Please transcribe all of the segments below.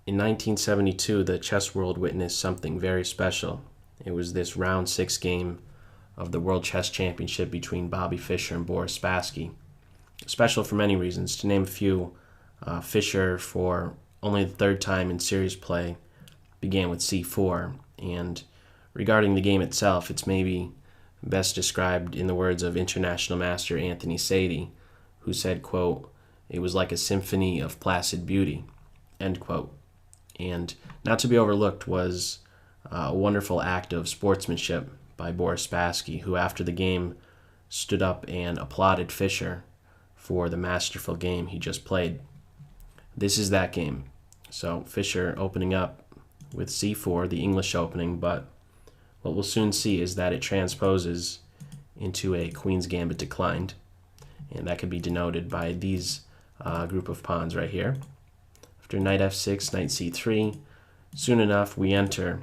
In 1972, the chess world witnessed something very special. It was this round 6 game of the World Chess Championship between Boby Fischer and Boris Spassky. Special for many reasons. To name a few, Fischer, for only the third time in series play, began with c4. And regarding the game itself, it's maybe best described in the words of international master Anthony Sadie, who said, quote, "It was like a symphony of placid beauty," end quote. And not to be overlooked was a wonderful act of sportsmanship by Boris Spassky, who after the game stood up and applauded Fischer for the masterful game he just played. This is that game. So Fischer opening up with c4, the English opening, but what we'll soon see is that it transposes into a Queen's Gambit declined, and that can be denoted by these group of pawns right here. After knight f6, knight c3, soon enough we enter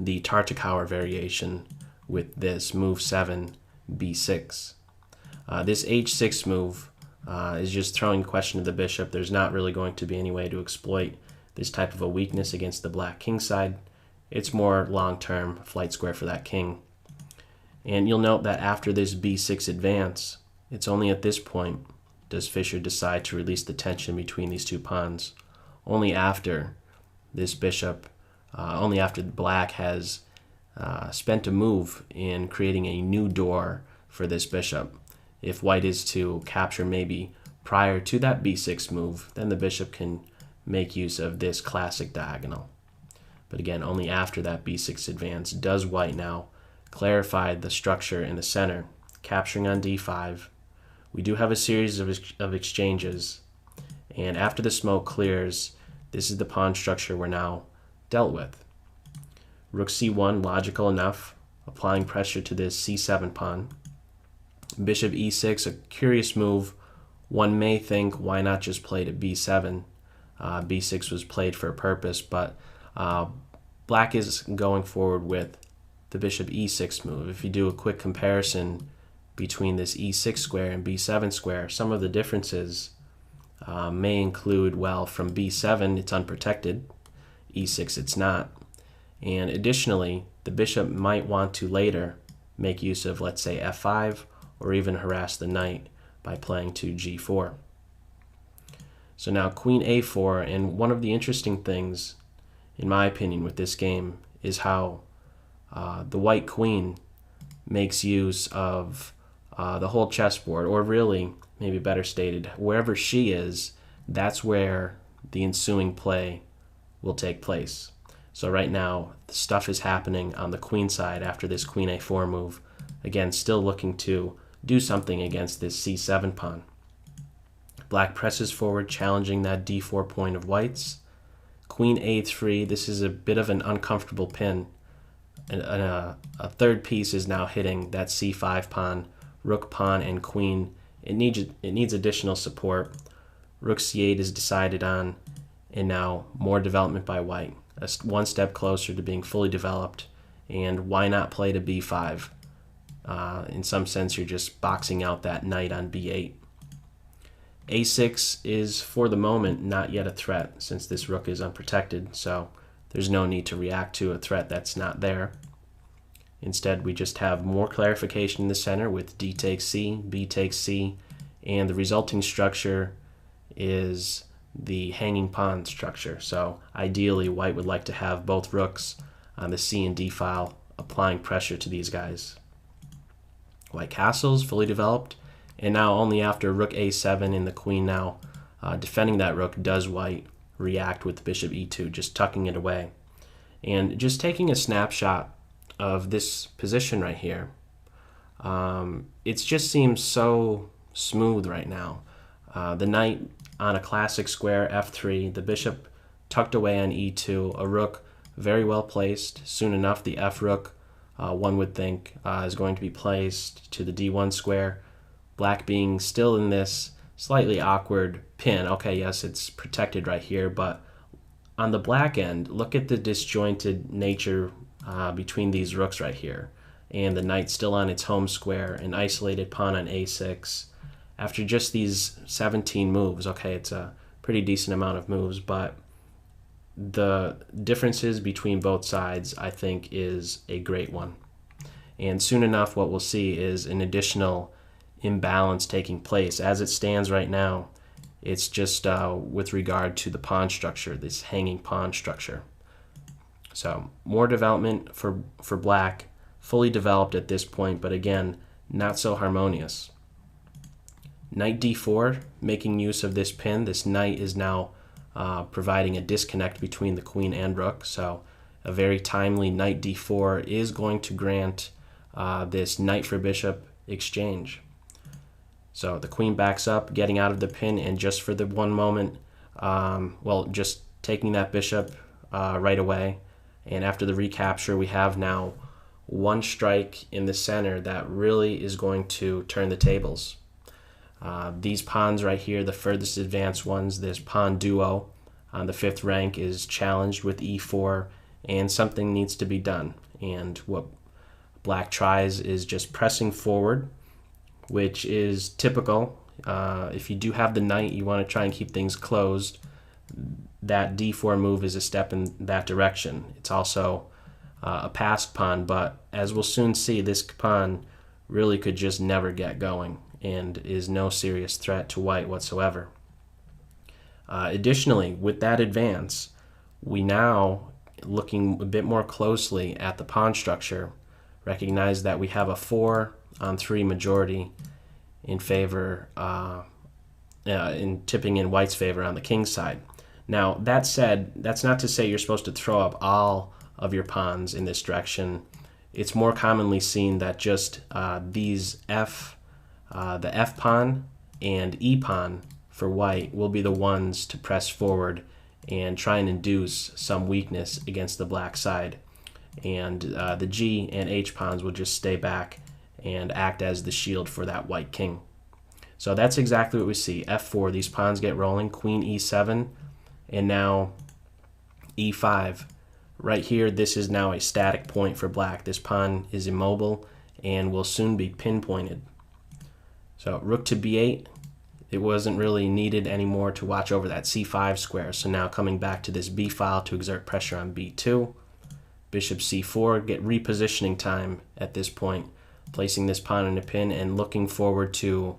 the Tartakower variation with this move 7, b6. This h6 move is just throwing question to the bishop. There's not really going to be any way to exploit this type of a weakness against the black king side. It's more long-term flight square for that king. And you'll note that after this b6 advance, it's only at this point does Fischer decide to release the tension between these two pawns. Only after this bishop, only after black has spent a move in creating a new door for this bishop. If white is to capture maybe prior to that b6 move, then the bishop can make use of this classic diagonal. But again, only after that b6 advance does white now clarify the structure in the center, capturing on d5. We do have a series of exchanges, and after the smoke clears, this is the pawn structure we're now dealt with. Rook c1, logical enough, applying pressure to this c7 pawn. Bishop e6, a curious move. One may think, why not just play to b7? b6 was played for a purpose, but black is going forward with the bishop e6 move. If you do a quick comparison between this e6 square and b7 square, some of the differences may include, well, from b7 it's unprotected, e6 it's not, and additionally the bishop might want to later make use of, let's say, f5, or even harass the knight by playing to g4. So now queen a4, and one of the interesting things, in my opinion, with this game is how the white queen makes use of the whole chessboard, or really, maybe better stated, wherever she is, that's where the ensuing play will take place. So right now, the stuff is happening on the queen side after this queen a4 move. Again, still looking to do something against this c7 pawn. Black presses forward, challenging that d4 point of white's. Queen a3, this is a bit of an uncomfortable pin. A third piece is now hitting that c5 pawn, rook, pawn, and queen. It needs additional support. Rook c8 is decided on, and now more development by white. One step closer to being fully developed, and why not play to b5? In some sense, you're just boxing out that knight on b8. a6 is, for the moment, not yet a threat, since this rook is unprotected, so there's no need to react to a threat that's not there. Instead, we just have more clarification in the center with d takes c, b takes c, and the resulting structure is the hanging pawn structure. So ideally, white would like to have both rooks on the c and d file, applying pressure to these guys. White castles, fully developed, and now only after rook a7 and the queen now defending that rook does white react with bishop e2, just tucking it away. And just taking a snapshot of this position right here, it just seems so smooth right now. The knight on a classic square f3, the bishop tucked away on e2, a rook very well placed. Soon enough, the f rook, one would think, is going to be placed to the d1 square. Black being still in this slightly awkward pin. Okay, yes, it's protected right here, but on the black end, look at the disjointed nature between these rooks right here. And the knight still on its home square, an isolated pawn on a6. After just these 17 moves, okay, it's a pretty decent amount of moves, but the differences between both sides, I think, is a great one. And soon enough, what we'll see is an additional imbalance taking place. As it stands right now, it's just with regard to the pawn structure, this hanging pawn structure. So more development for black, fully developed at this point, but again, not so harmonious. Knight d4, making use of this pin. This knight is now providing a disconnect between the queen and rook, so a very timely knight d4 is going to grant this knight for bishop exchange. So the queen backs up, getting out of the pin, and just for the one moment, well, just taking that bishop right away. And after the recapture, we have now one strike in the center that really is going to turn the tables. These pawns right here, the furthest advanced ones, this pawn duo on the 5th rank is challenged with e4, and something needs to be done. And what black tries is just pressing forward, which is typical. If you do have the knight, you want to try and keep things closed. That d4 move is a step in that direction. It's also a passed pawn, but as we'll soon see, this pawn really could just never get going and is no serious threat to white whatsoever. Additionally, with that advance, we now, looking a bit more closely at the pawn structure, recognize that we have a 4-on-3 majority in favor, in tipping in white's favor on the king's side. Now, that said, that's not to say you're supposed to throw up all of your pawns in this direction. It's more commonly seen that just these the f pawn and e pawn for white will be the ones to press forward and try and induce some weakness against the black side. And the g and h pawns will just stay back and act as the shield for that white king. So that's exactly what we see. f4, these pawns get rolling, queen e7, and now e5. Right here, this is now a static point for black. This pawn is immobile and will soon be pinpointed. So rook to b8, it wasn't really needed anymore to watch over that c5 square. So now coming back to this b file to exert pressure on b2. Bishop c4, get repositioning time at this point, placing this pawn in a pin and looking forward to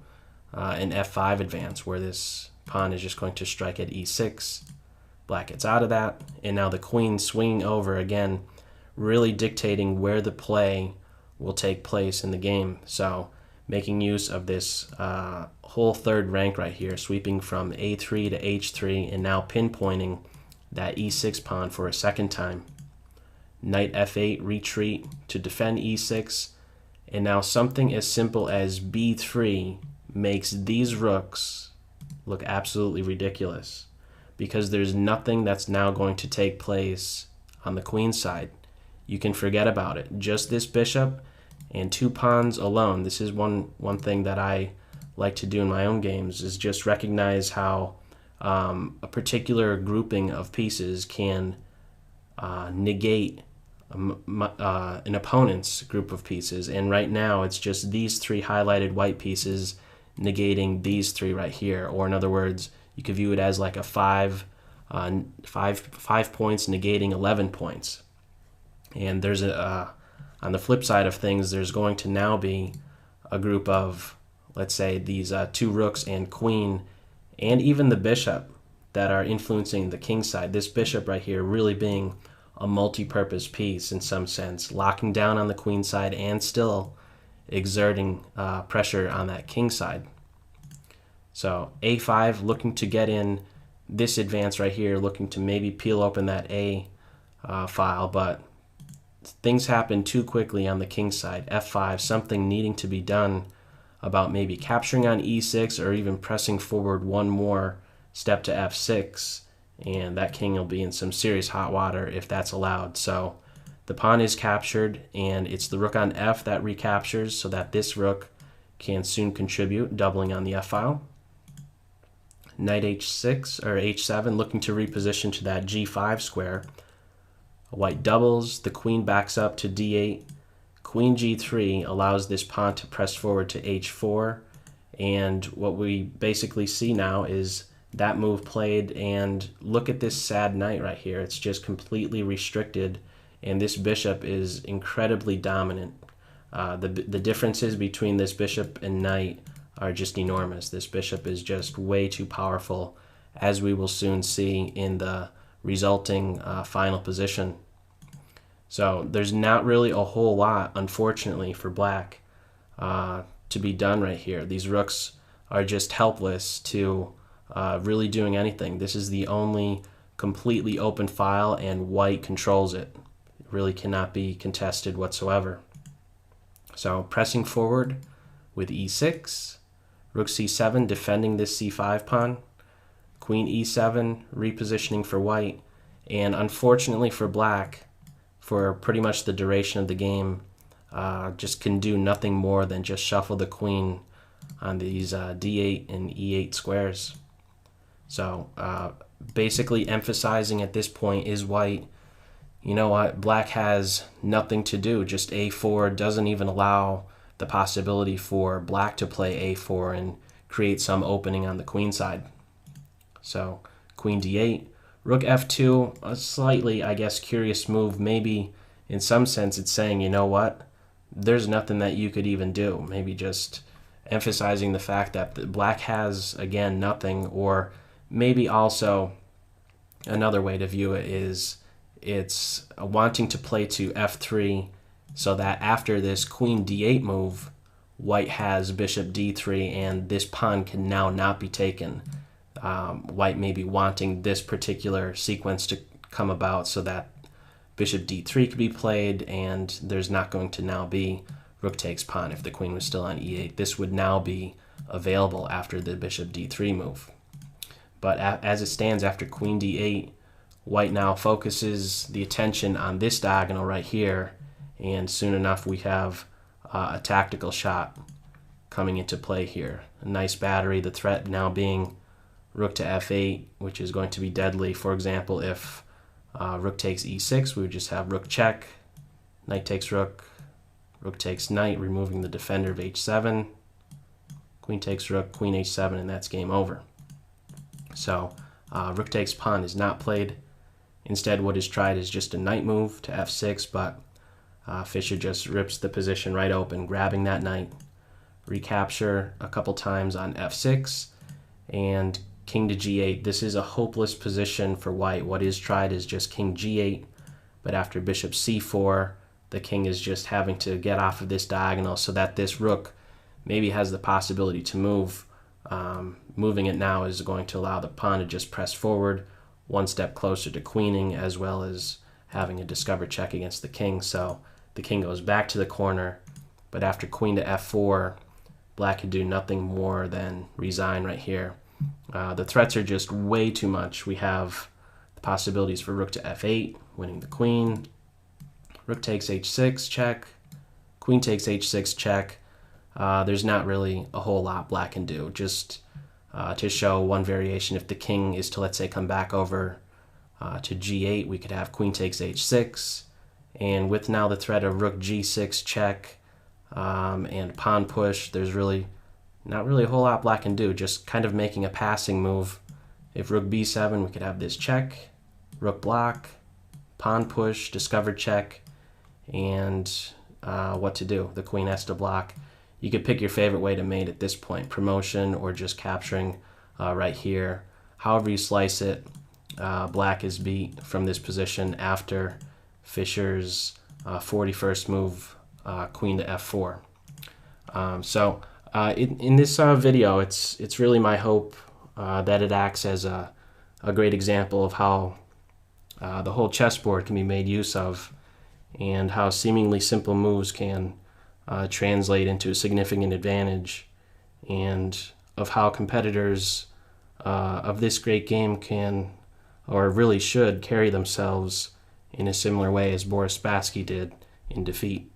an f5 advance where this pawn is just going to strike at e6. Black gets out of that, and now the queen swinging over again, really dictating where the play will take place in the game. So making use of this whole 3rd rank right here, sweeping from a3 to h3, and now pinpointing that e6 pawn for a 2nd time. Knight f8, retreat to defend e6, and now something as simple as b3 makes these rooks look absolutely ridiculous, because there's nothing that's now going to take place on the queen's side. You can forget about it. Just this bishop and 2 pawns alone. This is one thing that I like to do in my own games, is just recognize how a particular grouping of pieces can negate an opponent's group of pieces. And right now it's just these 3 highlighted white pieces negating these 3 right here. Or in other words, you could view it as like a 5 points negating 11 points. And there's on the flip side of things, there's going to now be a group of, let's say, these 2 rooks and queen, and even the bishop that are influencing the king side. This bishop right here really being a multi-purpose piece in some sense, locking down on the queen side and still exerting pressure on that king side. So a5, looking to get in this advance right here, looking to maybe peel open that a file, but things happen too quickly on the king side. f5, something needing to be done about maybe capturing on e6 or even pressing forward one more step to f6, and that king will be in some serious hot water if that's allowed. So the pawn is captured, and it's the rook on f that recaptures so that this rook can soon contribute, doubling on the f file. Knight h6 or h7, looking to reposition to that g5 square. White doubles, the queen backs up to d8. Queen g3 allows this pawn to press forward to h4, and what we basically see now is that move played, and look at this sad knight right here. It's just completely restricted, and this bishop is incredibly dominant. The differences between this bishop and knight are just enormous. This bishop is just way too powerful, as we will soon see in the resulting final position. So there's not really a whole lot, unfortunately, for black to be done right here. These rooks are just helpless to really doing anything. This is the only completely open file, and white controls it. It really cannot be contested whatsoever. So pressing forward with e6, rook c7, defending this c5 pawn, queen e7, repositioning for white, and unfortunately for black, for pretty much the duration of the game, just can do nothing more than just shuffle the queen on these d8 and e8 squares. So basically emphasizing at this point is white, you know what, black has nothing to do. Just a4 doesn't even allow the possibility for black to play a4 and create some opening on the queen side. So queen d8, rook f2, a slightly, I guess, curious move. Maybe in some sense it's saying, you know what, there's nothing that you could even do. Maybe just emphasizing the fact that black has, again, nothing. Or maybe also another way to view it is it's wanting to play to f3 so that after this queen d8 move, white has bishop d3 and this pawn can now not be taken. White may be wanting this particular sequence to come about so that bishop d3 could be played, and there's not going to now be rook takes pawn. If the queen was still on e8, this would now be available after the bishop d3 move. But as it stands, after queen d8, white now focuses the attention on this diagonal right here, and soon enough we have a tactical shot coming into play here. A nice battery, the threat now being rook to f8, which is going to be deadly. For example, if rook takes e6, we would just have rook check, knight takes rook, rook takes knight, removing the defender of h7, queen takes rook, queen h7, and that's game over. So rook takes pawn is not played. Instead, what is tried is just a knight move to f6, but Fischer just rips the position right open, grabbing that knight, recapture a couple times on f6, and king to g8. This is a hopeless position for white. What is tried is just king g8, but after bishop c4, the king is just having to get off of this diagonal so that this rook maybe has the possibility to move. Moving it now is going to allow the pawn to just press forward one step closer to queening, as well as having a discovered check against the king. So the king goes back to the corner, but after queen to f4, black can do nothing more than resign right here. The threats are just way too much. We have the possibilities for rook to f8, winning the queen, rook takes h6, check, queen takes h6, check. There's not really a whole lot black can do. Just to show one variation, if the king is to, let's say, come back over to g8, we could have queen takes h6, and with now the threat of rook g6 check and pawn push, there's really not really a whole lot black can do, just kind of making a passing move. If rook b7, we could have this check, rook block, pawn push, discovered check, and what to do. The queen has to block. You could pick your favorite way to mate at this point, promotion or just capturing right here. However you slice it, black is beat from this position after Fischer's 41st move, queen to f4. In this video, it's really my hope that it acts as a great example of how the whole chessboard can be made use of, and how seemingly simple moves can translate into a significant advantage, and of how competitors of this great game can, or really should, carry themselves in a similar way as Boris Spassky did in defeat.